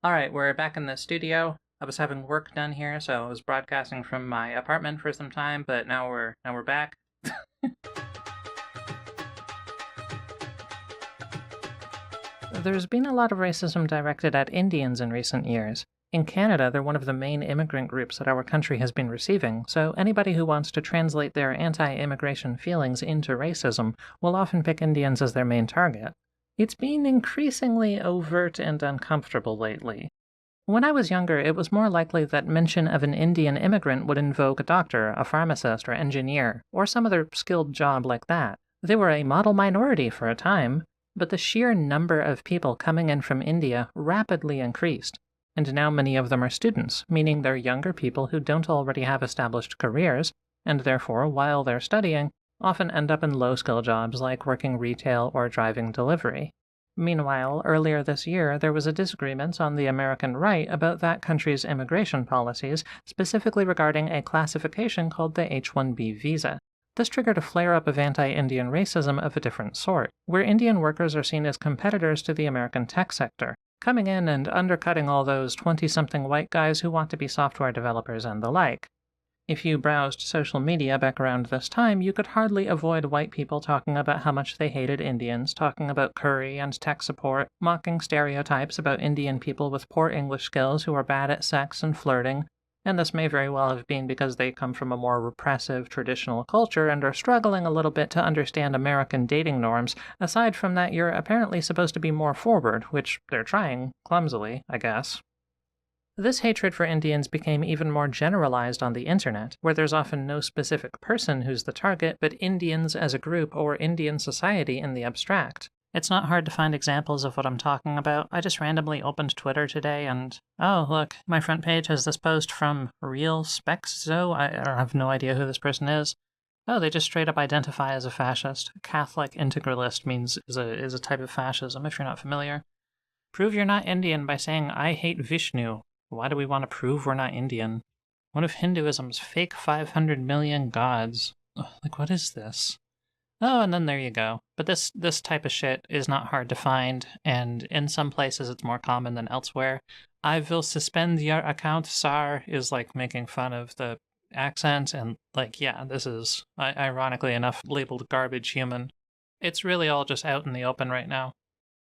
Alright, we're back in the studio. I was having work done here, so I was broadcasting from my apartment for some time, but now we're back. There's been a lot of racism directed at Indians in recent years. In Canada, they're one of the main immigrant groups that our country has been receiving, so anybody who wants to translate their anti-immigration feelings into racism will often pick Indians as their main target. It's been increasingly overt and uncomfortable lately. When I was younger, it was more likely that mention of an Indian immigrant would invoke a doctor, a pharmacist, or engineer, or some other skilled job like that. They were a model minority for a time, but the sheer number of people coming in from India rapidly increased, and now many of them are students, meaning they're younger people who don't already have established careers, and therefore, while they're studying, often end up in low-skill jobs like working retail or driving delivery. Meanwhile, earlier this year, there was a disagreement on the American right about that country's immigration policies, specifically regarding a classification called the H-1B visa. This triggered a flare-up of anti-Indian racism of a different sort, where Indian workers are seen as competitors to the American tech sector, coming in and undercutting all those 20-something white guys who want to be software developers and the like. If you browsed social media back around this time, you could hardly avoid white people talking about how much they hated Indians, talking about curry and tech support, mocking stereotypes about Indian people with poor English skills who are bad at sex and flirting, and this may very well have been because they come from a more repressive, traditional culture and are struggling a little bit to understand American dating norms. Aside from that, you're apparently supposed to be more forward, which they're trying, clumsily, I guess. This hatred for Indians became even more generalized on the internet, where there's often no specific person who's the target, but Indians as a group or Indian society in the abstract. It's not hard to find examples of what I'm talking about. I just randomly opened Twitter today and, oh, look, my front page has this post from Real Spexzo. I have no idea who this person is. Oh, they just straight up identify as a fascist. Catholic integralist is a type of fascism, if you're not familiar. Prove you're not Indian by saying, I hate Vishnu. Why do we want to prove we're not Indian? One of Hinduism's fake 500 million gods. Ugh, like, what is this? Oh, and then there you go. But this type of shit is not hard to find, and in some places it's more common than elsewhere. I will suspend your account, sir, is like making fun of the accent, and like, yeah, this is, ironically enough, labeled garbage human. It's really all just out in the open right now.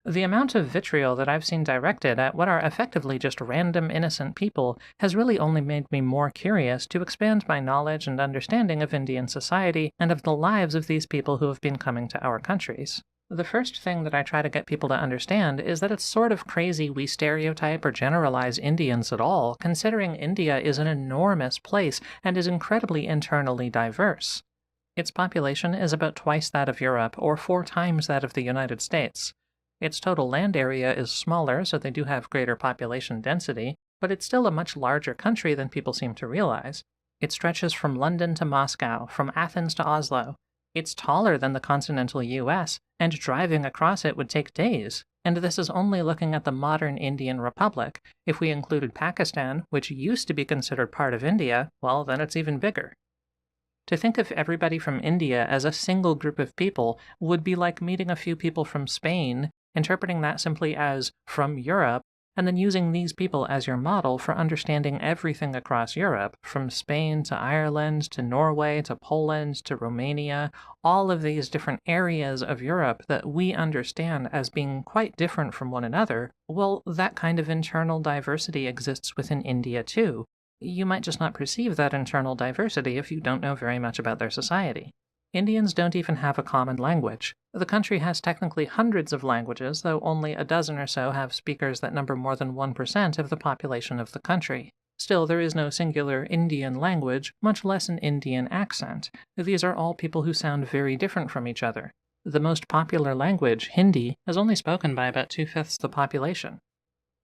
The amount of vitriol that I've seen directed at what are effectively just random innocent people has really only made me more curious to expand my knowledge and understanding of Indian society and of the lives of these people who have been coming to our countries. The first thing that I try to get people to understand is that it's sort of crazy we stereotype or generalize Indians at all, considering India is an enormous place and is incredibly internally diverse. Its population is about twice that of Europe, or 4 times that of the United States. Its total land area is smaller, so they do have greater population density, but it's still a much larger country than people seem to realize. It stretches from London to Moscow, from Athens to Oslo. It's taller than the continental US, and driving across it would take days. And this is only looking at the modern Indian Republic. If we included Pakistan, which used to be considered part of India, well, then it's even bigger. To think of everybody from India as a single group of people would be like meeting a few people from Spain, interpreting that simply as from Europe, and then using these people as your model for understanding everything across Europe, from Spain to Ireland to Norway to Poland to Romania, all of these different areas of Europe that we understand as being quite different from one another. Well, that kind of internal diversity exists within India too. You might just not perceive that internal diversity if you don't know very much about their society. Indians don't even have a common language. The country has technically hundreds of languages, though only a dozen or so have speakers that number more than 1% of the population of the country. Still, there is no singular Indian language, much less an Indian accent. These are all people who sound very different from each other. The most popular language, Hindi, is only spoken by about 2/5 the population.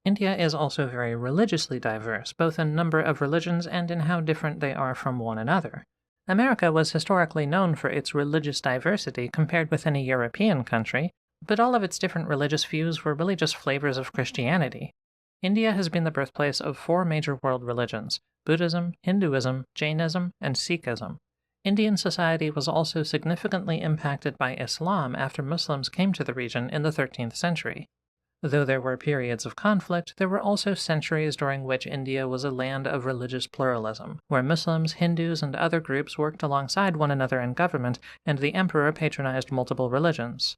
India is also very religiously diverse, both in number of religions and in how different they are from one another. America was historically known for its religious diversity compared with any European country, but all of its different religious views were really just flavors of Christianity. India has been the birthplace of 4 major world religions: Buddhism, Hinduism, Jainism, and Sikhism. Indian society was also significantly impacted by Islam after Muslims came to the region in the 13th century. Though there were periods of conflict, there were also centuries during which India was a land of religious pluralism, where Muslims, Hindus, and other groups worked alongside one another in government, and the emperor patronized multiple religions.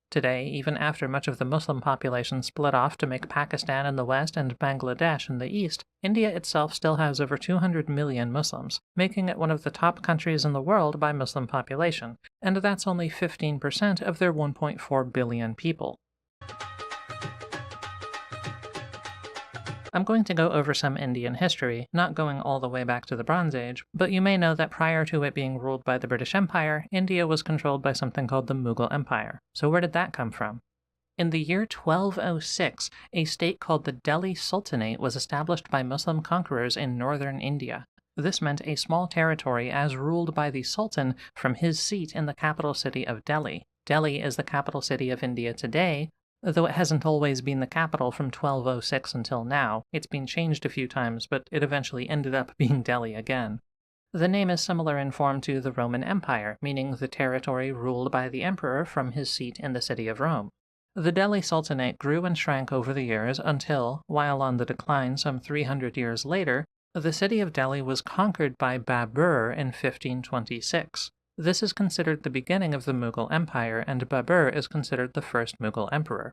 Today, even after much of the Muslim population split off to make Pakistan in the west and Bangladesh in the east, India itself still has over 200 million Muslims, making it one of the top countries in the world by Muslim population, and that's only 15% of their 1.4 billion people. I'm going to go over some Indian history, not going all the way back to the Bronze Age, but you may know that prior to it being ruled by the British Empire, India was controlled by something called the Mughal Empire. So where did that come from? In the year 1206, a state called the Delhi Sultanate was established by Muslim conquerors in northern India. This meant a small territory as ruled by the Sultan from his seat in the capital city of Delhi. Delhi is the capital city of India today, though it hasn't always been the capital from 1206 until now. It's been changed a few times, but it eventually ended up being Delhi again. The name is similar in form to the Roman Empire, meaning the territory ruled by the emperor from his seat in the city of Rome. The Delhi Sultanate grew and shrank over the years until, while on the decline some 300 years later, the city of Delhi was conquered by Babur in 1526. This is considered the beginning of the Mughal Empire, and Babur is considered the first Mughal emperor.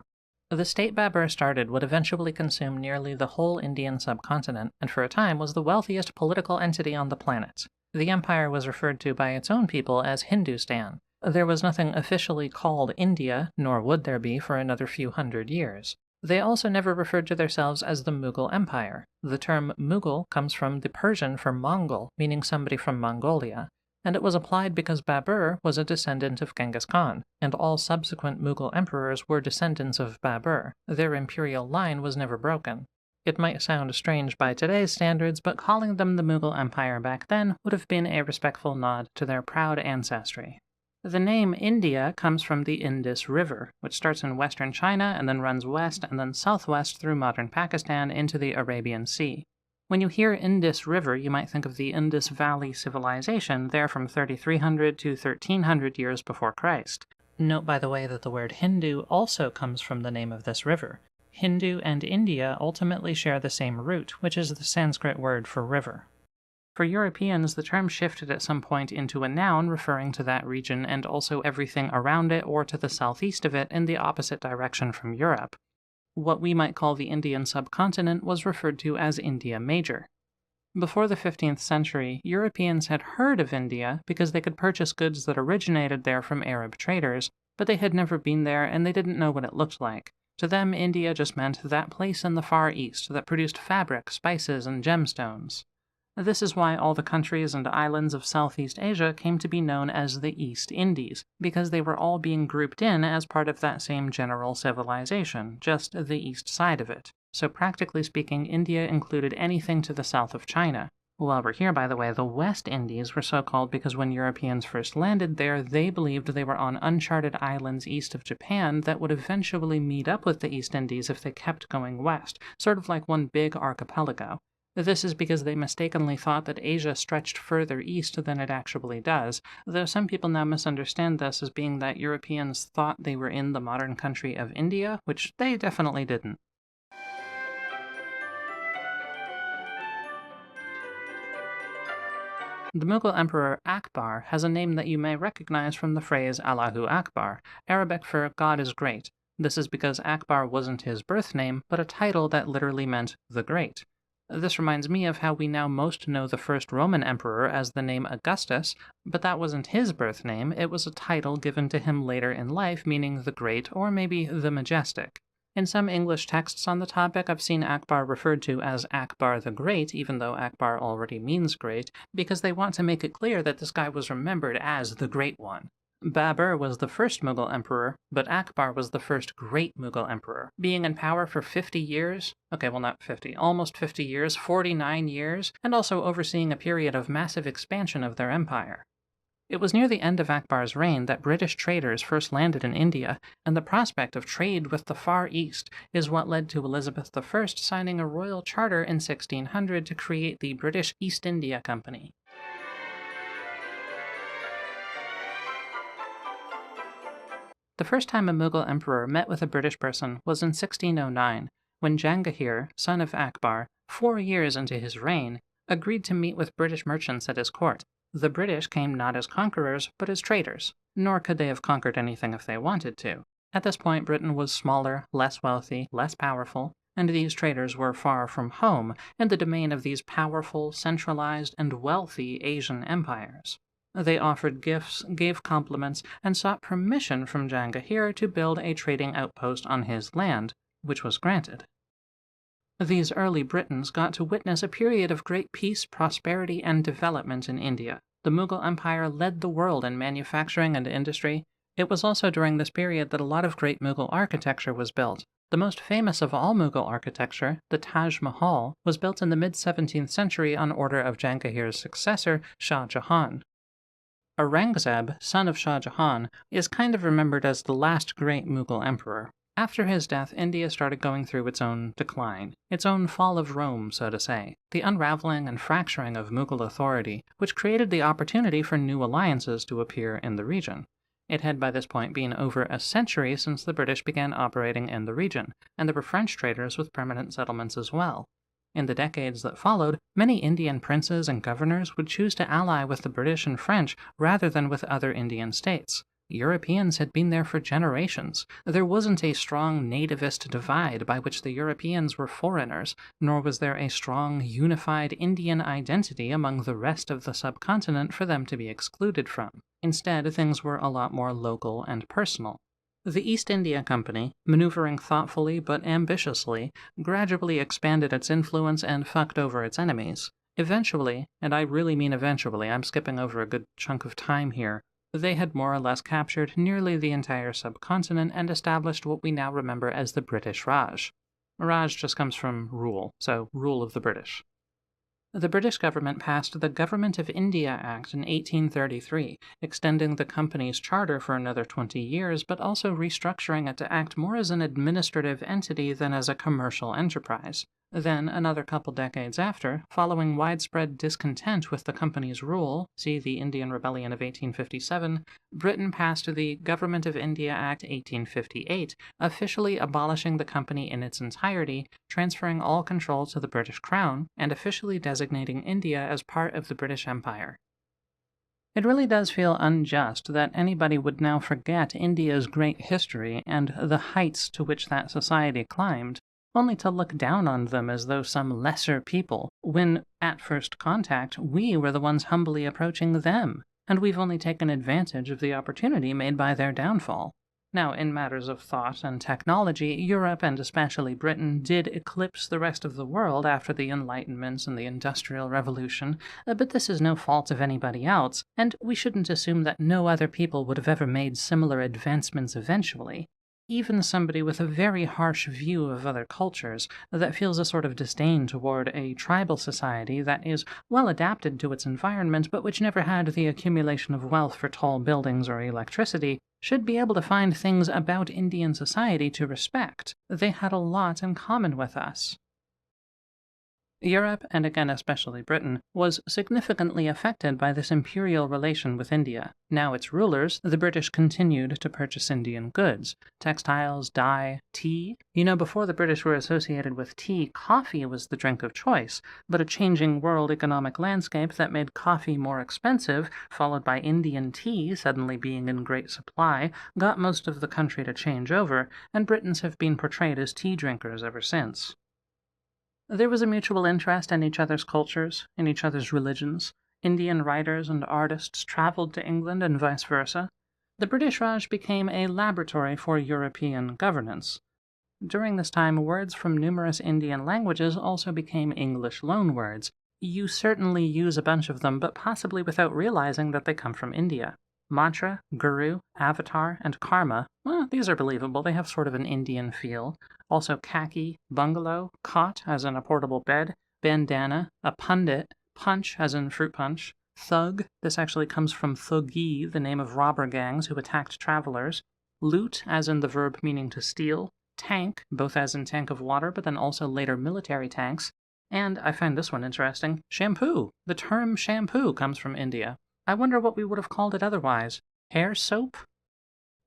The state Babur started would eventually consume nearly the whole Indian subcontinent, and for a time was the wealthiest political entity on the planet. The empire was referred to by its own people as Hindustan. There was nothing officially called India, nor would there be for another few hundred years. They also never referred to themselves as the Mughal Empire. The term Mughal comes from the Persian for Mongol, meaning somebody from Mongolia, and it was applied because Babur was a descendant of Genghis Khan, and all subsequent Mughal emperors were descendants of Babur. Their imperial line was never broken. It might sound strange by today's standards, but calling them the Mughal Empire back then would have been a respectful nod to their proud ancestry. The name India comes from the Indus River, which starts in western China and then runs west and then southwest through modern Pakistan into the Arabian Sea. When you hear Indus River, you might think of the Indus Valley civilization there from 3300 to 1300 years before Christ. Note, by the way, that the word Hindu also comes from the name of this river. Hindu and India ultimately share the same root, which is the Sanskrit word for river. For Europeans, the term shifted at some point into a noun referring to that region and also everything around it or to the southeast of it in the opposite direction from Europe. What we might call the Indian subcontinent was referred to as India Major. Before the 15th century, Europeans had heard of India because they could purchase goods that originated there from Arab traders, but they had never been there and they didn't know what it looked like. To them, India just meant that place in the Far East that produced fabric, spices, and gemstones. This is why all the countries and islands of Southeast Asia came to be known as the East Indies, because they were all being grouped in as part of that same general civilization, just the east side of it. So practically speaking, India included anything to the south of China. While we're here, by the way, the West Indies were so called because when Europeans first landed there, they believed they were on uncharted islands east of Japan that would eventually meet up with the East Indies if they kept going west, sort of like one big archipelago. This is because they mistakenly thought that Asia stretched further east than it actually does, though some people now misunderstand this as being that Europeans thought they were in the modern country of India, which they definitely didn't. The Mughal Emperor Akbar has a name that you may recognize from the phrase Allahu Akbar, Arabic for God is great. This is because Akbar wasn't his birth name, but a title that literally meant the Great. This reminds me of how we now most know the first Roman emperor as the name Augustus, but that wasn't his birth name, it was a title given to him later in life meaning the Great or maybe the Majestic. In some English texts on the topic, I've seen Akbar referred to as Akbar the Great, even though Akbar already means great, because they want to make it clear that this guy was remembered as the Great One. Babur was the first Mughal emperor, but Akbar was the first great Mughal emperor, being in power for 50 years, okay, well not 50, almost 50 years, 49 years, and also overseeing a period of massive expansion of their empire. It was near the end of Akbar's reign that British traders first landed in India, and the prospect of trade with the Far East is what led to Elizabeth I signing a royal charter in 1600 to create the British East India Company. The first time a Mughal emperor met with a British person was in 1609, when Jahangir, son of Akbar, 4 years into his reign, agreed to meet with British merchants at his court. The British came not as conquerors, but as traders, nor could they have conquered anything if they wanted to. At this point, Britain was smaller, less wealthy, less powerful, and these traders were far from home in the domain of these powerful, centralized, and wealthy Asian empires. They offered gifts, gave compliments, and sought permission from Jahangir to build a trading outpost on his land, which was granted. These early Britons got to witness a period of great peace, prosperity, and development in India. The Mughal Empire led the world in manufacturing and industry. It was also during this period that a lot of great Mughal architecture was built. The most famous of all Mughal architecture, the Taj Mahal, was built in the mid-17th century on order of Jahangir's successor, Shah Jahan. Aurangzeb, son of Shah Jahan, is kind of remembered as the last great Mughal emperor. After his death, India started going through its own decline, its own fall of Rome, so to say, the unraveling and fracturing of Mughal authority, which created the opportunity for new alliances to appear in the region. It had by this point been over a century since the British began operating in the region, and there were French traders with permanent settlements as well. In the decades that followed, many Indian princes and governors would choose to ally with the British and French rather than with other Indian states. Europeans had been there for generations. There wasn't a strong nativist divide by which the Europeans were foreigners, nor was there a strong, unified Indian identity among the rest of the subcontinent for them to be excluded from. Instead, things were a lot more local and personal. The East India Company, maneuvering thoughtfully but ambitiously, gradually expanded its influence and fucked over its enemies. Eventually, and I really mean eventually, I'm skipping over a good chunk of time here, they had more or less captured nearly the entire subcontinent and established what we now remember as the British Raj. Raj just comes from rule, so rule of the British. The British government passed the Government of India Act in 1833, extending the company's charter for another 20 years, but also restructuring it to act more as an administrative entity than as a commercial enterprise. Then, another couple decades after, following widespread discontent with the company's rule, see the Indian Rebellion of 1857, Britain passed the Government of India Act 1858, officially abolishing the company in its entirety, transferring all control to the British Crown, and officially designating India as part of the British Empire. It really does feel unjust that anybody would now forget India's great history and the heights to which that society climbed, only to look down on them as though some lesser people, when, at first contact, we were the ones humbly approaching them, and we've only taken advantage of the opportunity made by their downfall. Now, in matters of thought and technology, Europe, and especially Britain, did eclipse the rest of the world after the Enlightenment and the Industrial Revolution, but this is no fault of anybody else, and we shouldn't assume that no other people would have ever made similar advancements eventually. Even somebody with a very harsh view of other cultures, that feels a sort of disdain toward a tribal society that is well adapted to its environment but which never had the accumulation of wealth for tall buildings or electricity, should be able to find things about Indian society to respect. They had a lot in common with us. Europe, and again especially Britain, was significantly affected by this imperial relation with India. Now its rulers, the British, continued to purchase Indian goods, textiles, dye, tea. Before the British were associated with tea, coffee was the drink of choice, but a changing world economic landscape that made coffee more expensive, followed by Indian tea suddenly being in great supply, got most of the country to change over, and Britons have been portrayed as tea drinkers ever since. There was a mutual interest in each other's cultures, in each other's religions. Indian writers and artists traveled to England and vice versa. The British Raj became a laboratory for European governance. During this time, words from numerous Indian languages also became English loanwords. You certainly use a bunch of them, but possibly without realizing that they come from India. Mantra, Guru, Avatar, and Karma, these are believable, they have sort of an Indian feel. Also khaki, bungalow, cot as in a portable bed, bandana, a pundit, punch as in fruit punch, thug, this actually comes from thugi, the name of robber gangs who attacked travelers, loot as in the verb meaning to steal, tank, both as in tank of water but then also later military tanks, and, I find this one interesting, shampoo. The term shampoo comes from India. I wonder what we would have called it otherwise. Hair soap?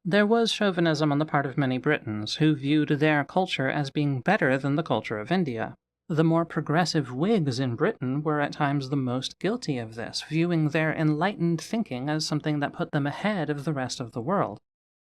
There was chauvinism on the part of many Britons, who viewed their culture as being better than the culture of India. The more progressive Whigs in Britain were at times the most guilty of this, viewing their enlightened thinking as something that put them ahead of the rest of the world.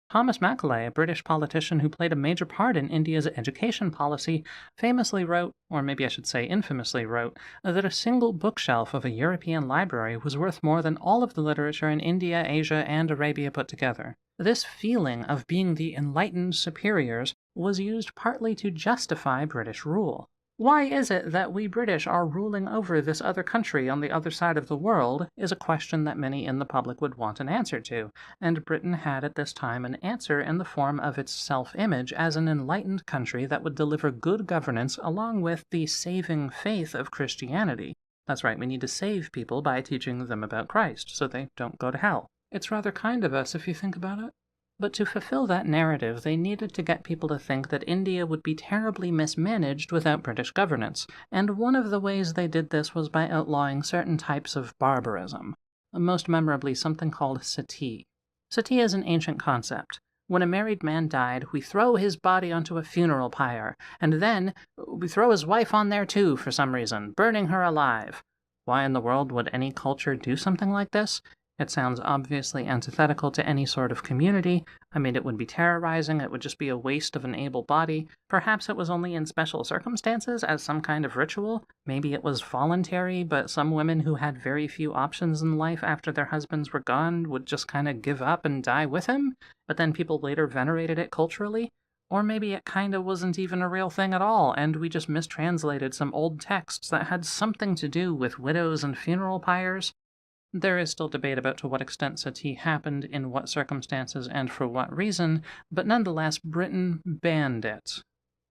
Thomas Macaulay, a British politician who played a major part in India's education policy, famously wrote, or maybe I should say infamously wrote, that a single bookshelf of a European library was worth more than all of the literature in India, Asia, and Arabia put together. This feeling of being the enlightened superiors was used partly to justify British rule. Why is it that we British are ruling over this other country on the other side of the world is a question that many in the public would want an answer to, and Britain had at this time an answer in the form of its self-image as an enlightened country that would deliver good governance along with the saving faith of Christianity. That's right, we need to save people by teaching them about Christ, so they don't go to hell. It's rather kind of us if you think about it. But to fulfill that narrative, they needed to get people to think that India would be terribly mismanaged without British governance, and one of the ways they did this was by outlawing certain types of barbarism, most memorably something called Sati. Sati is an ancient concept. When a married man died, we throw his body onto a funeral pyre, and then we throw his wife on there too for some reason, burning her alive. Why in the world would any culture do something like this? It sounds obviously antithetical to any sort of community. I mean, it would be terrorizing, it would just be a waste of an able body. Perhaps it was only in special circumstances, as some kind of ritual. Maybe it was voluntary, but some women who had very few options in life after their husbands were gone would just kind of give up and die with him, but then people later venerated it culturally. Or maybe it kinda wasn't even a real thing at all, and we just mistranslated some old texts that had something to do with widows and funeral pyres. There is still debate about to what extent Sati happened, in what circumstances, and for what reason, but nonetheless, Britain banned it.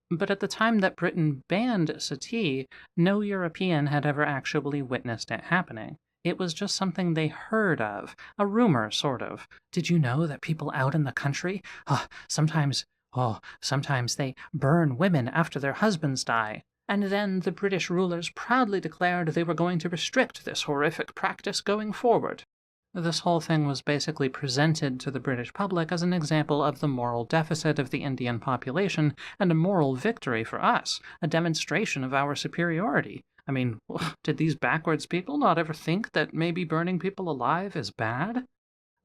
But at the time that Britain banned Sati, no European had ever actually witnessed it happening. It was just something they heard of, a rumor, sort of. Did you know that people out in the country, sometimes they burn women after their husbands die? And then the British rulers proudly declared they were going to restrict this horrific practice going forward. This whole thing was basically presented to the British public as an example of the moral deficit of the Indian population and a moral victory for us, a demonstration of our superiority. I mean, did these backwards people not ever think that maybe burning people alive is bad?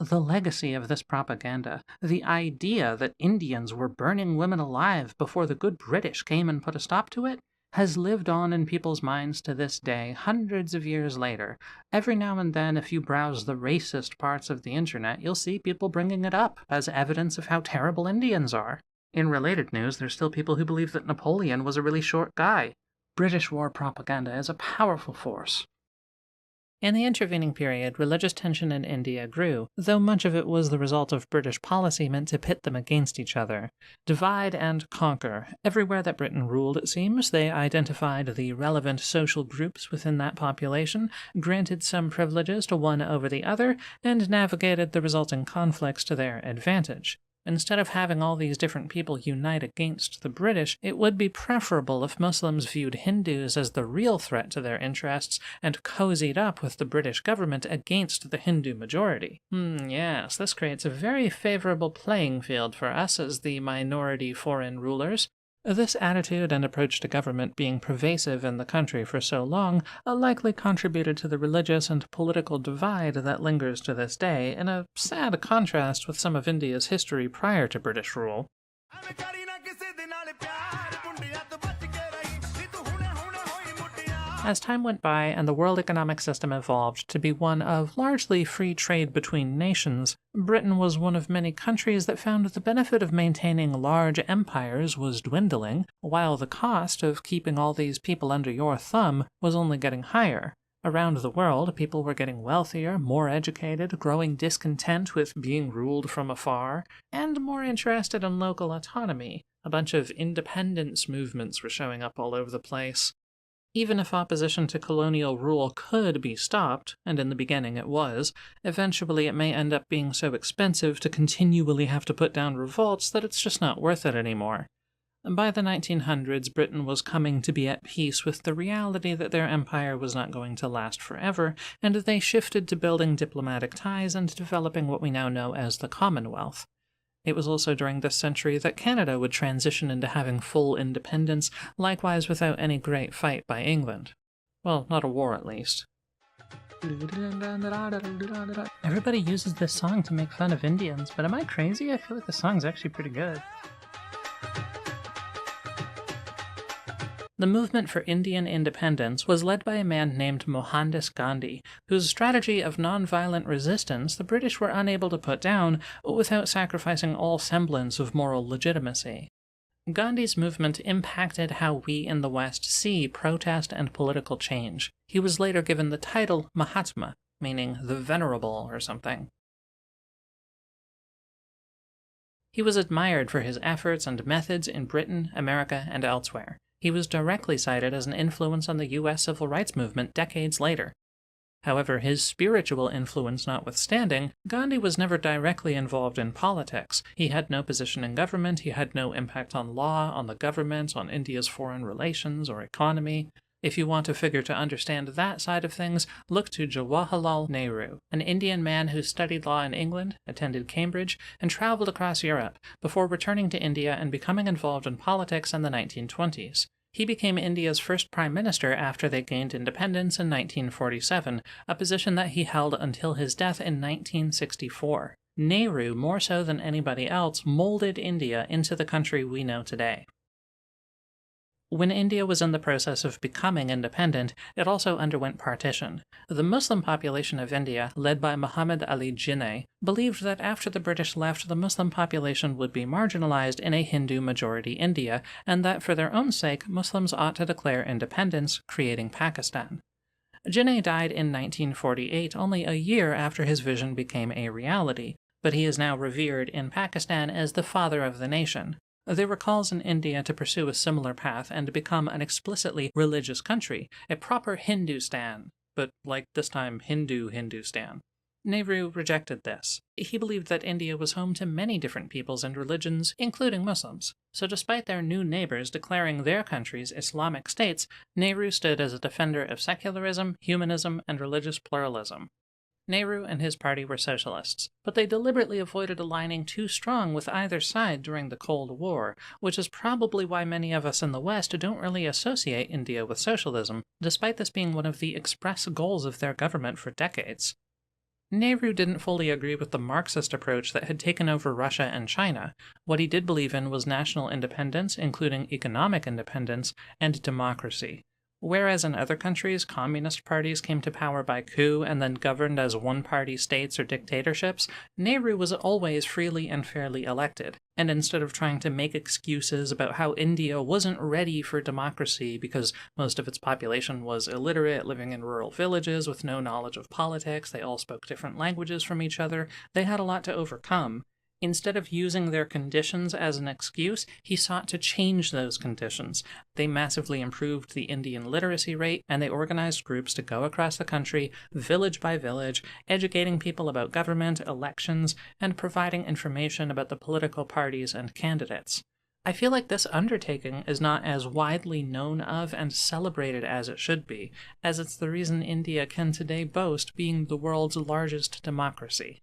The legacy of this propaganda, the idea that Indians were burning women alive before the good British came and put a stop to it, has lived on in people's minds to this day, hundreds of years later. Every now and then, if you browse the racist parts of the internet, you'll see people bringing it up as evidence of how terrible Indians are. In related news, there's still people who believe that Napoleon was a really short guy. British war propaganda is a powerful force. In the intervening period, religious tension in India grew, though much of it was the result of British policy meant to pit them against each other. Divide and conquer. Everywhere that Britain ruled, it seems, they identified the relevant social groups within that population, granted some privileges to one over the other, and navigated the resulting conflicts to their advantage. Instead of having all these different people unite against the British, it would be preferable if Muslims viewed Hindus as the real threat to their interests and cozied up with the British government against the Hindu majority. Yes, this creates a very favorable playing field for us as the minority foreign rulers. This attitude and approach to government being pervasive in the country for so long likely contributed to the religious and political divide that lingers to this day, in a sad contrast with some of India's history prior to British rule. As time went by and the world economic system evolved to be one of largely free trade between nations, Britain was one of many countries that found the benefit of maintaining large empires was dwindling, while the cost of keeping all these people under your thumb was only getting higher. Around the world, people were getting wealthier, more educated, growing discontent with being ruled from afar, and more interested in local autonomy. A bunch of independence movements were showing up all over the place. Even if opposition to colonial rule could be stopped, and in the beginning it was, eventually it may end up being so expensive to continually have to put down revolts that it's just not worth it anymore. By the 1900s, Britain was coming to be at peace with the reality that their empire was not going to last forever, and they shifted to building diplomatic ties and developing what we now know as the Commonwealth. It was also during this century that Canada would transition into having full independence, likewise without any great fight by England. Well, not a war at least. Everybody uses this song to make fun of Indians, but am I crazy? I feel like the song's actually pretty good. The movement for Indian independence was led by a man named Mohandas Gandhi, whose strategy of non-violent resistance the British were unable to put down without sacrificing all semblance of moral legitimacy. Gandhi's movement impacted how we in the West see protest and political change. He was later given the title Mahatma, meaning the Venerable or something. He was admired for his efforts and methods in Britain, America, and elsewhere. He was directly cited as an influence on the US civil rights movement decades later. However, his spiritual influence notwithstanding, Gandhi was never directly involved in politics. He had no position in government, he had no impact on law, on the government, on India's foreign relations or economy. If you want a figure to understand that side of things, look to Jawaharlal Nehru, an Indian man who studied law in England, attended Cambridge, and traveled across Europe, before returning to India and becoming involved in politics in the 1920s. He became India's first prime minister after they gained independence in 1947, a position that he held until his death in 1964. Nehru, more so than anybody else, molded India into the country we know today. When India was in the process of becoming independent, it also underwent partition. The Muslim population of India, led by Muhammad Ali Jinnah, believed that after the British left, the Muslim population would be marginalized in a Hindu-majority India, and that for their own sake, Muslims ought to declare independence, creating Pakistan. Jinnah died in 1948, only a year after his vision became a reality, but he is now revered in Pakistan as the father of the nation. There were calls in India to pursue a similar path and to become an explicitly religious country, a proper Hindustan, but like this time Hindu Hindustan. Nehru rejected this. He believed that India was home to many different peoples and religions, including Muslims. So despite their new neighbors declaring their countries Islamic states, Nehru stood as a defender of secularism, humanism, and religious pluralism. Nehru and his party were socialists, but they deliberately avoided aligning too strong with either side during the Cold War, which is probably why many of us in the West don't really associate India with socialism, despite this being one of the express goals of their government for decades. Nehru didn't fully agree with the Marxist approach that had taken over Russia and China. What he did believe in was national independence, including economic independence, and democracy. Whereas in other countries, communist parties came to power by coup and then governed as one-party states or dictatorships, Nehru was always freely and fairly elected. And instead of trying to make excuses about how India wasn't ready for democracy because most of its population was illiterate, living in rural villages with no knowledge of politics, they all spoke different languages from each other, they had a lot to overcome. Instead of using their conditions as an excuse, he sought to change those conditions. They massively improved the Indian literacy rate, and they organized groups to go across the country, village by village, educating people about government, elections, and providing information about the political parties and candidates. I feel like this undertaking is not as widely known of and celebrated as it should be, as it's the reason India can today boast being the world's largest democracy.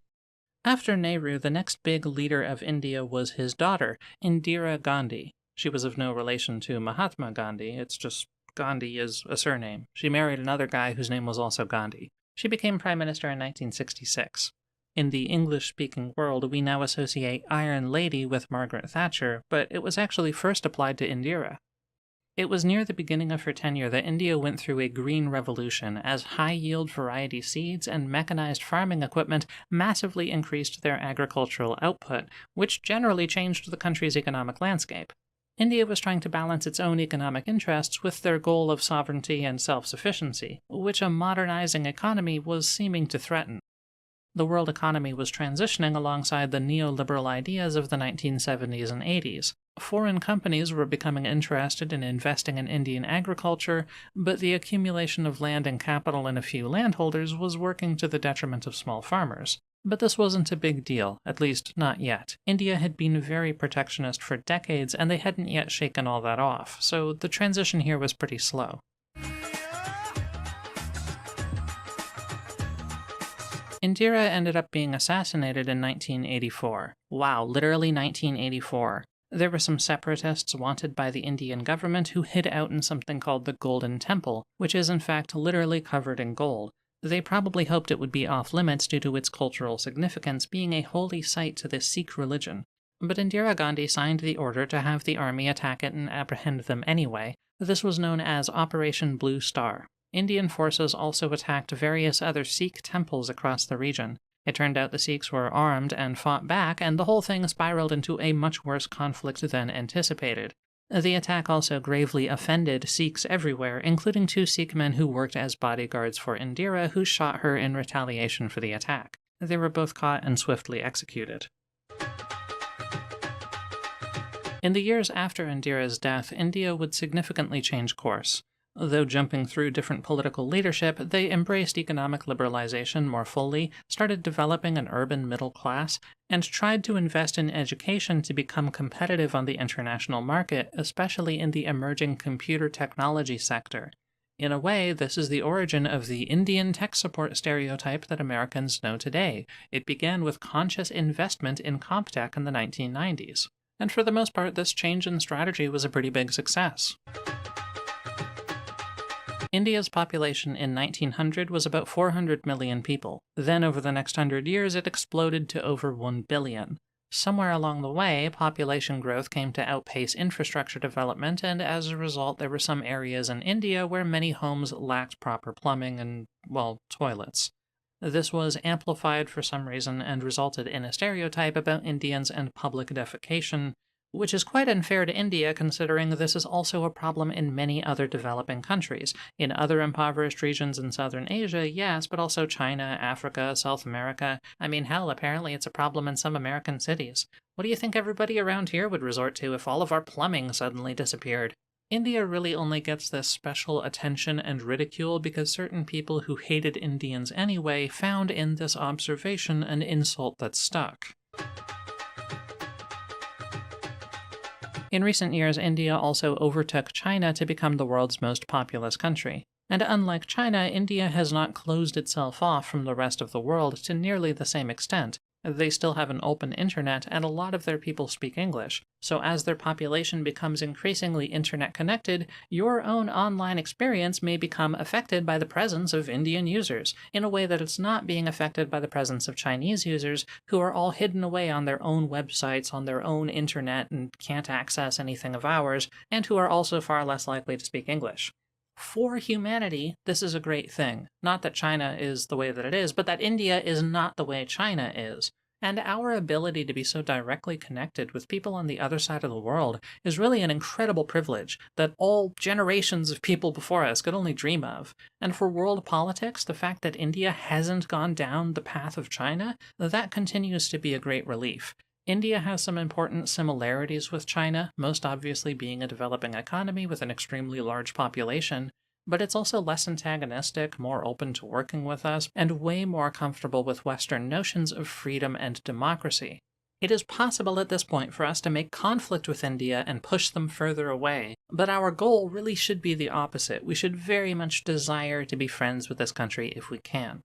After Nehru, the next big leader of India was his daughter, Indira Gandhi. She was of no relation to Mahatma Gandhi, it's just Gandhi is a surname. She married another guy whose name was also Gandhi. She became prime minister in 1966. In the English-speaking world, we now associate Iron Lady with Margaret Thatcher, but it was actually first applied to Indira. It was near the beginning of her tenure that India went through a green revolution as high-yield variety seeds and mechanized farming equipment massively increased their agricultural output, which generally changed the country's economic landscape. India was trying to balance its own economic interests with their goal of sovereignty and self-sufficiency, which a modernizing economy was seeming to threaten. The world economy was transitioning alongside the neoliberal ideas of the 1970s and 80s. Foreign companies were becoming interested in investing in Indian agriculture, but the accumulation of land and capital in a few landholders was working to the detriment of small farmers. But this wasn't a big deal, at least not yet. India had been very protectionist for decades, and they hadn't yet shaken all that off, so the transition here was pretty slow. Indira ended up being assassinated in 1984. Wow, literally 1984. There were some separatists wanted by the Indian government who hid out in something called the Golden Temple, which is in fact literally covered in gold. They probably hoped it would be off-limits due to its cultural significance, being a holy site to the Sikh religion. But Indira Gandhi signed the order to have the army attack it and apprehend them anyway. This was known as Operation Blue Star. Indian forces also attacked various other Sikh temples across the region. It turned out the Sikhs were armed and fought back, and the whole thing spiraled into a much worse conflict than anticipated. The attack also gravely offended Sikhs everywhere, including 2 Sikh men who worked as bodyguards for Indira, who shot her in retaliation for the attack. They were both caught and swiftly executed. In the years after Indira's death, India would significantly change course. Though jumping through different political leadership, they embraced economic liberalization more fully, started developing an urban middle class, and tried to invest in education to become competitive on the international market, especially in the emerging computer technology sector. In a way, this is the origin of the Indian tech support stereotype that Americans know today. It began with conscious investment in CompTech in the 1990s. And for the most part, this change in strategy was a pretty big success. India's population in 1900 was about 400 million people. Then over the next 100 years, it exploded to over 1 billion. Somewhere along the way, population growth came to outpace infrastructure development, and as a result, there were some areas in India where many homes lacked proper plumbing and, well, toilets. This was amplified for some reason and resulted in a stereotype about Indians and public defecation, which is quite unfair to India considering this is also a problem in many other developing countries. In other impoverished regions in southern Asia, yes, but also China, Africa, South America. I mean, hell, apparently it's a problem in some American cities. What do you think everybody around here would resort to if all of our plumbing suddenly disappeared? India really only gets this special attention and ridicule because certain people who hated Indians anyway found in this observation an insult that stuck. In recent years, India also overtook China to become the world's most populous country. And unlike China, India has not closed itself off from the rest of the world to nearly the same extent. They still have an open internet, and a lot of their people speak English. So as their population becomes increasingly internet-connected, your own online experience may become affected by the presence of Indian users, in a way that it's not being affected by the presence of Chinese users, who are all hidden away on their own websites, on their own internet, and can't access anything of ours, and who are also far less likely to speak English. For humanity, this is a great thing. Not that China is the way that it is, but that India is not the way China is. And our ability to be so directly connected with people on the other side of the world is really an incredible privilege that all generations of people before us could only dream of. And for world politics, the fact that India hasn't gone down the path of China, that continues to be a great relief. India has some important similarities with China, most obviously being a developing economy with an extremely large population, but it's also less antagonistic, more open to working with us, and way more comfortable with Western notions of freedom and democracy. It is possible at this point for us to make conflict with India and push them further away, but our goal really should be the opposite. We should very much desire to be friends with this country if we can.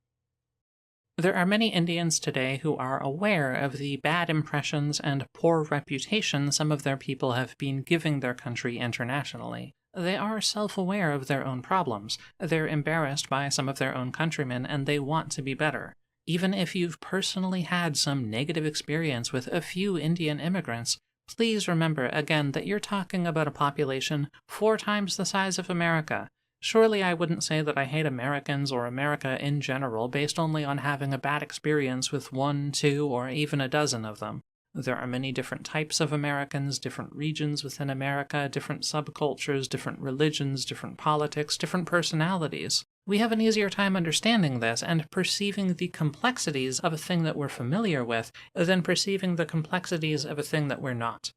There are many Indians today who are aware of the bad impressions and poor reputation some of their people have been giving their country internationally. They are self-aware of their own problems, they're embarrassed by some of their own countrymen, and they want to be better. Even if you've personally had some negative experience with a few Indian immigrants, please remember again that you're talking about a population 4 times the size of America. Surely I wouldn't say that I hate Americans or America in general based only on having a bad experience with 1, 2, or even a dozen of them. There are many different types of Americans, different regions within America, different subcultures, different religions, different politics, different personalities. We have an easier time understanding this and perceiving the complexities of a thing that we're familiar with than perceiving the complexities of a thing that we're not.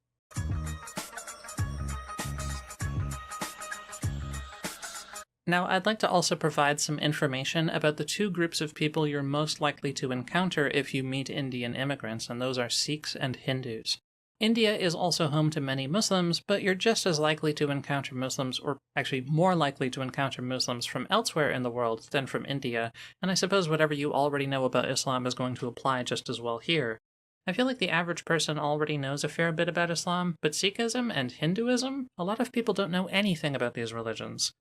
Now, I'd like to also provide some information about the 2 groups of people you're most likely to encounter if you meet Indian immigrants, and those are Sikhs and Hindus. India is also home to many Muslims, but you're just as likely to encounter Muslims, or actually more likely to encounter Muslims from elsewhere in the world than from India, and I suppose whatever you already know about Islam is going to apply just as well here. I feel like the average person already knows a fair bit about Islam, but Sikhism and Hinduism? A lot of people don't know anything about these religions.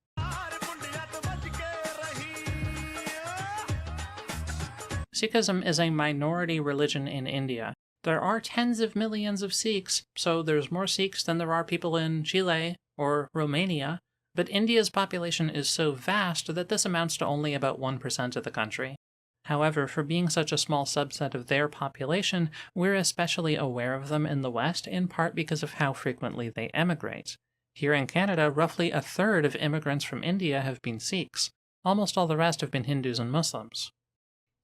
Sikhism is a minority religion in India. There are tens of millions of Sikhs, so there's more Sikhs than there are people in Chile or Romania, but India's population is so vast that this amounts to only about 1% of the country. However, for being such a small subset of their population, we're especially aware of them in the West, in part because of how frequently they emigrate. Here in Canada, roughly a third of immigrants from India have been Sikhs. Almost all the rest have been Hindus and Muslims.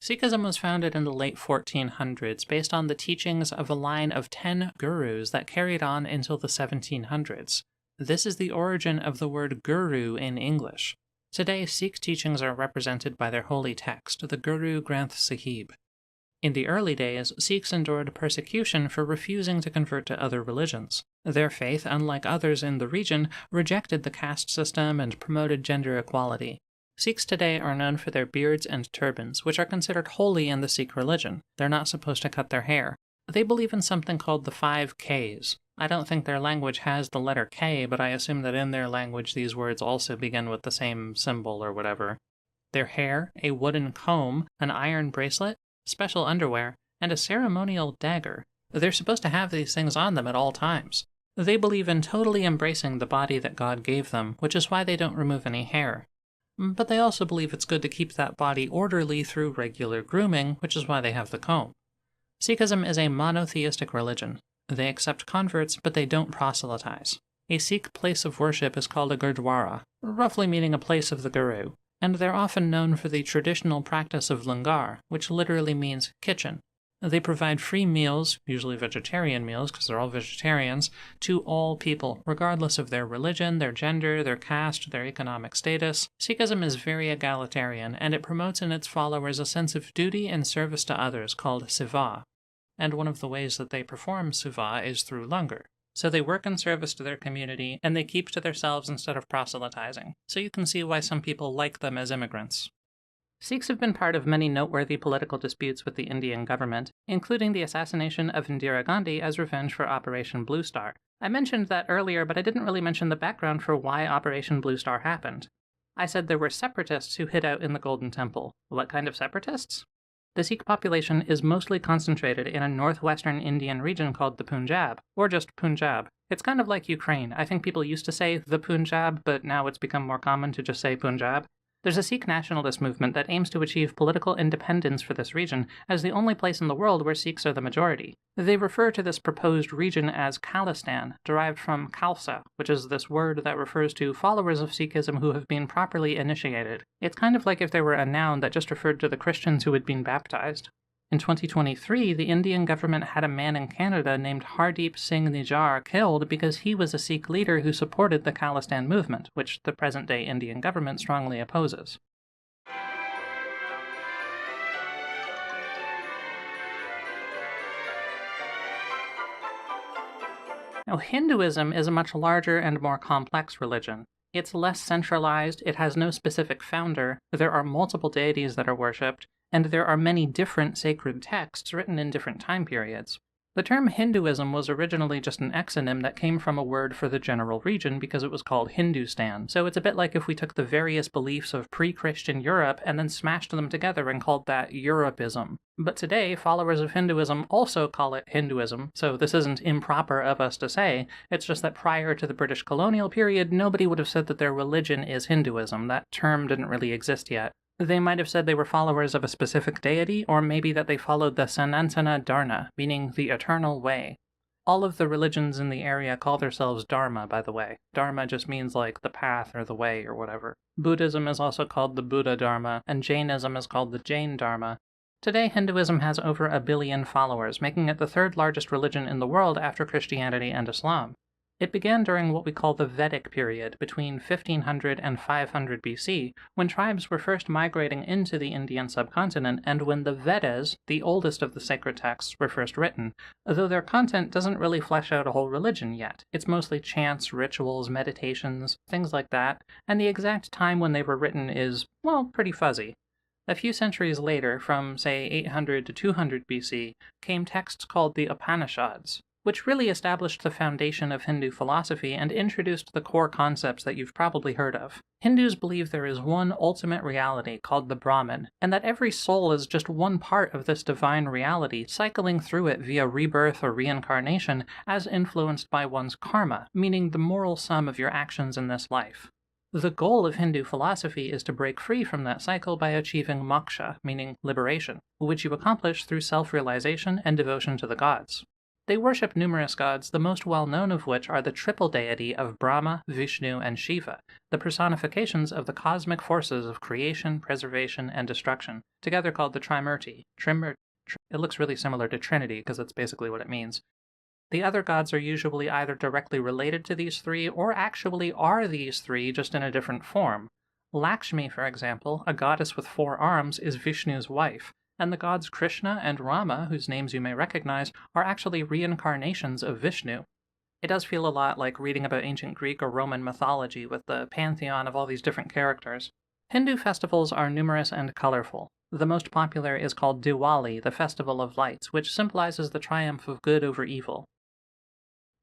Sikhism was founded in the late 1400s based on the teachings of a line of 10 gurus that carried on until the 1700s. This is the origin of the word guru in English. Today, Sikh teachings are represented by their holy text, the Guru Granth Sahib. In the early days, Sikhs endured persecution for refusing to convert to other religions. Their faith, unlike others in the region, rejected the caste system and promoted gender equality. Sikhs today are known for their beards and turbans, which are considered holy in the Sikh religion. They're not supposed to cut their hair. They believe in something called the 5 Ks. I don't think their language has the letter K, but I assume that in their language these words also begin with the same symbol or whatever. Their hair, a wooden comb, an iron bracelet, special underwear, and a ceremonial dagger. They're supposed to have these things on them at all times. They believe in totally embracing the body that God gave them, which is why they don't remove any hair. But they also believe it's good to keep that body orderly through regular grooming, which is why they have the comb. Sikhism is a monotheistic religion. They accept converts, but they don't proselytize. A Sikh place of worship is called a gurdwara, roughly meaning a place of the guru, and they're often known for the traditional practice of langar, which literally means kitchen. They provide free meals, usually vegetarian meals because they're all vegetarians, to all people, regardless of their religion, their gender, their caste, their economic status. Sikhism is very egalitarian, and it promotes in its followers a sense of duty and service to others called seva. And one of the ways that they perform seva is through langar. So they work in service to their community, and they keep to themselves instead of proselytizing. So you can see why some people like them as immigrants. Sikhs have been part of many noteworthy political disputes with the Indian government, including the assassination of Indira Gandhi as revenge for Operation Blue Star. I mentioned that earlier, but I didn't really mention the background for why Operation Blue Star happened. I said there were separatists who hid out in the Golden Temple. What kind of separatists? The Sikh population is mostly concentrated in a northwestern Indian region called the Punjab, or just Punjab. It's kind of like Ukraine. I think people used to say the Punjab, but now it's become more common to just say Punjab. There's a Sikh nationalist movement that aims to achieve political independence for this region as the only place in the world where Sikhs are the majority. They refer to this proposed region as Khalistan, derived from Khalsa, which is this word that refers to followers of Sikhism who have been properly initiated. It's kind of like if there were a noun that just referred to the Christians who had been baptized. In 2023, the Indian government had a man in Canada named Hardeep Singh Nijjar killed because he was a Sikh leader who supported the Khalistan movement, which the present-day Indian government strongly opposes. Now, Hinduism is a much larger and more complex religion. It's less centralized, it has no specific founder, there are multiple deities that are worshipped, and there are many different sacred texts written in different time periods. The term Hinduism was originally just an exonym that came from a word for the general region because it was called Hindustan, so it's a bit like if we took the various beliefs of pre-Christian Europe and then smashed them together and called that Europeism. But today, followers of Hinduism also call it Hinduism, so this isn't improper of us to say, it's just that prior to the British colonial period, nobody would have said that their religion is Hinduism. That term didn't really exist yet. They might have said they were followers of a specific deity, or maybe that they followed the Sanatana Dharma, meaning the eternal way. All of the religions in the area call themselves Dharma, by the way. Dharma just means like the path or the way or whatever. Buddhism is also called the Buddha Dharma, and Jainism is called the Jain Dharma. Today, Hinduism has over 1 billion followers, making it the third largest religion in the world after Christianity and Islam. It began during what we call the Vedic period, between 1500 and 500 BC, when tribes were first migrating into the Indian subcontinent and when the Vedas, the oldest of the sacred texts, were first written, though their content doesn't really flesh out a whole religion yet. It's mostly chants, rituals, meditations, things like that, and the exact time when they were written is, well, pretty fuzzy. A few centuries later, from say 800 to 200 BC, came texts called the Upanishads, which really established the foundation of Hindu philosophy and introduced the core concepts that you've probably heard of. Hindus believe there is one ultimate reality called the Brahman, and that every soul is just one part of this divine reality, cycling through it via rebirth or reincarnation as influenced by one's karma, meaning the moral sum of your actions in this life. The goal of Hindu philosophy is to break free from that cycle by achieving moksha, meaning liberation, which you accomplish through self-realization and devotion to the gods. They worship numerous gods, the most well-known of which are the triple deity of Brahma, Vishnu, and Shiva, the personifications of the cosmic forces of creation, preservation, and destruction, together called the Trimurti. It looks really similar to Trinity, because that's basically what it means. The other gods are usually either directly related to these three, or actually are these three, just in a different form. Lakshmi, for example, a goddess with 4 arms, is Vishnu's wife, and the gods Krishna and Rama, whose names you may recognize, are actually reincarnations of Vishnu. It does feel a lot like reading about ancient Greek or Roman mythology with the pantheon of all these different characters. Hindu festivals are numerous and colorful. The most popular is called Diwali, the Festival of Lights, which symbolizes the triumph of good over evil.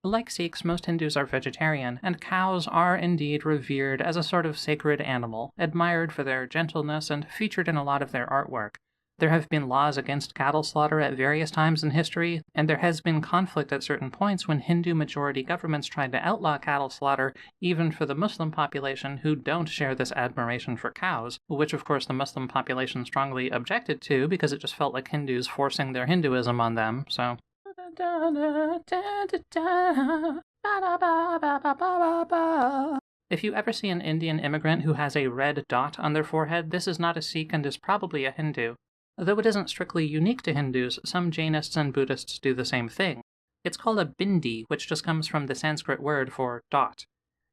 Like Sikhs, most Hindus are vegetarian, and cows are indeed revered as a sort of sacred animal, admired for their gentleness and featured in a lot of their artwork. There have been laws against cattle slaughter at various times in history, and there has been conflict at certain points when Hindu-majority governments tried to outlaw cattle slaughter, even for the Muslim population who don't share this admiration for cows, which of course the Muslim population strongly objected to because it just felt like Hindus forcing their Hinduism on them, so... If you ever see an Indian immigrant who has a red dot on their forehead, this is not a Sikh and is probably a Hindu. Though it isn't strictly unique to Hindus, some Jainists and Buddhists do the same thing. It's called a bindi, which just comes from the Sanskrit word for dot.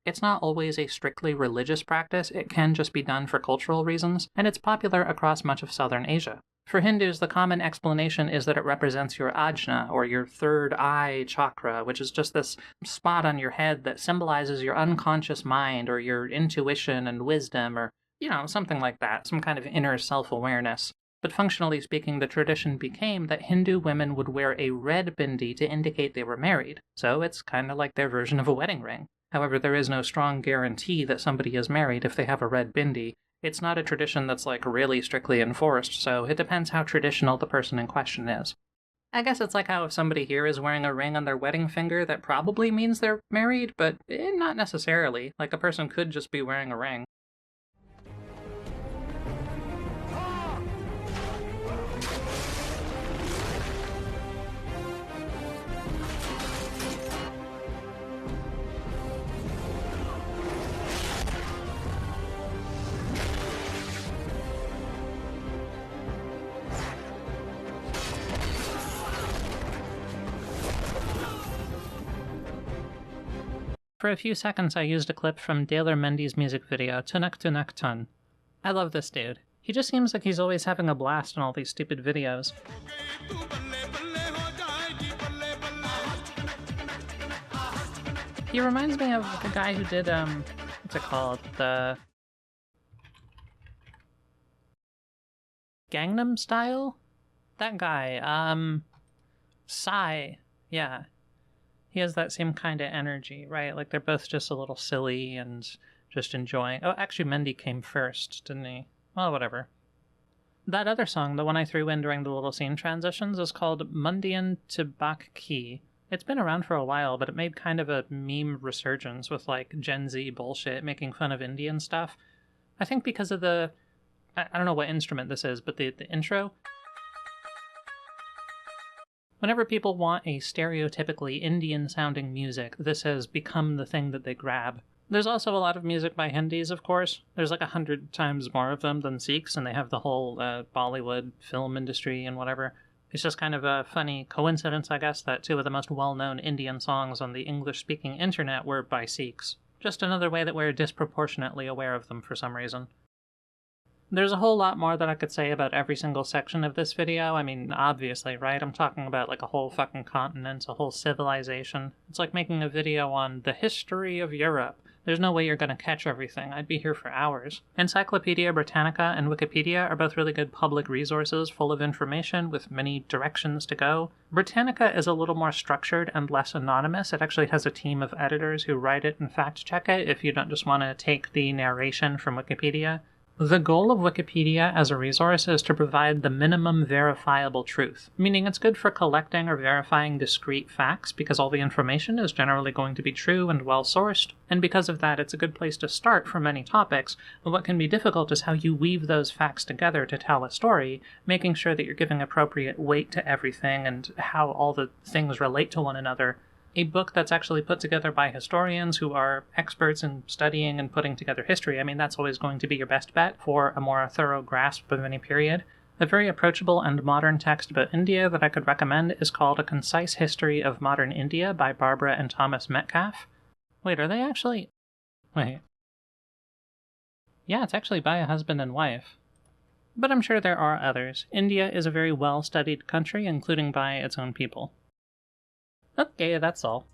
It's not always a strictly religious practice, it can just be done for cultural reasons, and it's popular across much of southern Asia. For Hindus, the common explanation is that it represents your ajna, or your third eye chakra, which is just this spot on your head that symbolizes your unconscious mind, or your intuition and wisdom, or, something like that, some kind of inner self-awareness. But functionally speaking, the tradition became that Hindu women would wear a red bindi to indicate they were married, so it's kind of like their version of a wedding ring. However, there is no strong guarantee that somebody is married if they have a red bindi. It's not a tradition that's really strictly enforced, so it depends how traditional the person in question is. I guess it's like how if somebody here is wearing a ring on their wedding finger, that probably means they're married, but not necessarily. Like, a person could just be wearing a ring. For a few seconds I used a clip from Daler Mendy's music video, Tunak Tunak Tun. I love this dude. He just seems like he's always having a blast in all these stupid videos. He reminds me of the guy who did, what's it called? The... Gangnam Style? That guy, Psy. Yeah. He has that same kind of energy, right? Like, they're both just a little silly and just enjoying... Oh, actually, Mendy came first, didn't he? Well, whatever. That other song, the one I threw in during the little scene transitions, is called Mundian Tibak Ki. It's been around for a while, but it made kind of a meme resurgence with, like, Gen Z bullshit making fun of Indian stuff. I think because of the... I don't know what instrument this is, but the intro... Whenever people want a stereotypically Indian-sounding music, this has become the thing that they grab. There's also a lot of music by Hindis, of course. There's like 100 times more of them than Sikhs, and they have the whole Bollywood film industry and whatever. It's just kind of a funny coincidence, I guess, that two of the most well-known Indian songs on the English-speaking internet were by Sikhs. Just another way that we're disproportionately aware of them for some reason. There's a whole lot more that I could say about every single section of this video. I mean, obviously, right? I'm talking about like a whole fucking continent, a whole civilization. It's like making a video on the history of Europe. There's no way you're gonna catch everything. I'd be here for hours. Encyclopedia Britannica and Wikipedia are both really good public resources full of information with many directions to go. Britannica is a little more structured and less anonymous. It actually has a team of editors who write it and fact check it if you don't just want to take the narration from Wikipedia. The goal of Wikipedia as a resource is to provide the minimum verifiable truth, meaning it's good for collecting or verifying discrete facts because all the information is generally going to be true and well-sourced, and because of that it's a good place to start for many topics, but what can be difficult is how you weave those facts together to tell a story, making sure that you're giving appropriate weight to everything and how all the things relate to one another. A book that's actually put together by historians who are experts in studying and putting together history. I mean, that's always going to be your best bet for a more thorough grasp of any period. A very approachable and modern text about India that I could recommend is called A Concise History of Modern India by Barbara and Thomas Metcalfe. Wait, are they actually... Wait. Yeah, it's actually by a husband and wife. But I'm sure there are others. India is a very well-studied country, including by its own people. Okay, that's all.